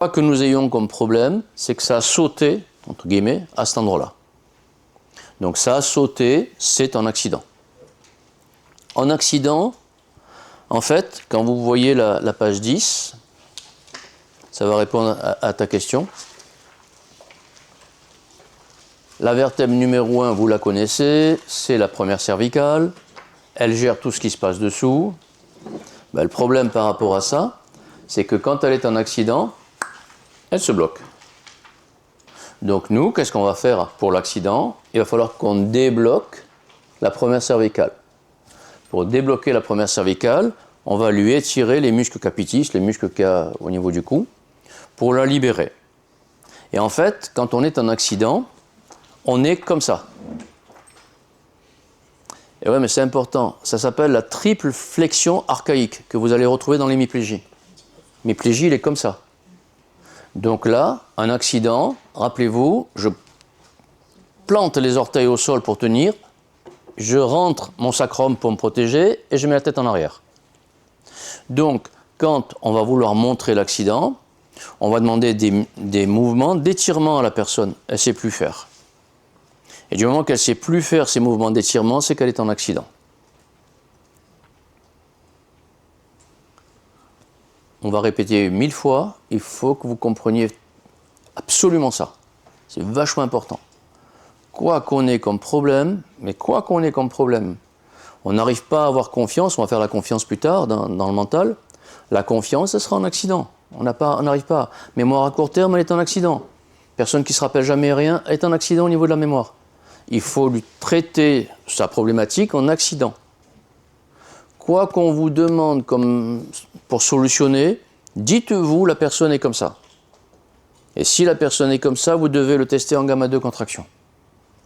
Pas que nous ayons comme problème, c'est que ça a sauté, entre guillemets, à cet endroit-là. Donc ça a sauté, c'est un accident. En accident, en fait, quand vous voyez la page 10, ça va répondre à ta question. La vertèbre numéro 1, vous la connaissez, c'est la première cervicale. Elle gère tout ce qui se passe dessous. Ben, le problème par rapport à ça, c'est que quand elle est en accident, elle se bloque. Donc nous, qu'est-ce qu'on va faire pour l'accident? Il va falloir qu'on débloque la première cervicale. Pour débloquer la première cervicale, on va lui étirer les muscles capitis, les muscles qu'il y a au niveau du cou, pour la libérer. Et en fait, quand on est en accident, on est comme ça. Et ouais, mais c'est important. Ça s'appelle la triple flexion archaïque que vous allez retrouver dans l'hémiplégie. L'hémiplégie, il est comme ça. Donc là, un accident, rappelez-vous, je plante les orteils au sol pour tenir, je rentre mon sacrum pour me protéger et je mets la tête en arrière. Donc, quand on va vouloir montrer l'accident, on va demander des mouvements d'étirement à la personne. Elle ne sait plus faire. Et du moment qu'elle ne sait plus faire ces mouvements d'étirement, c'est qu'elle est en accident. On va répéter 1000 fois, il faut que vous compreniez absolument ça. C'est vachement important. Quoi qu'on ait comme problème, mais quoi qu'on ait comme problème, on n'arrive pas à avoir confiance, on va faire la confiance plus tard dans le mental. La confiance, ce sera un accident. On n'arrive pas. Mémoire à court terme, elle est un accident. Personne qui ne se rappelle jamais rien est un accident au niveau de la mémoire. Il faut lui traiter sa problématique en accident. Quoi qu'on vous demande pour solutionner, dites-vous la personne est comme ça. Et si la personne est comme ça, vous devez le tester en gamma 2 contraction.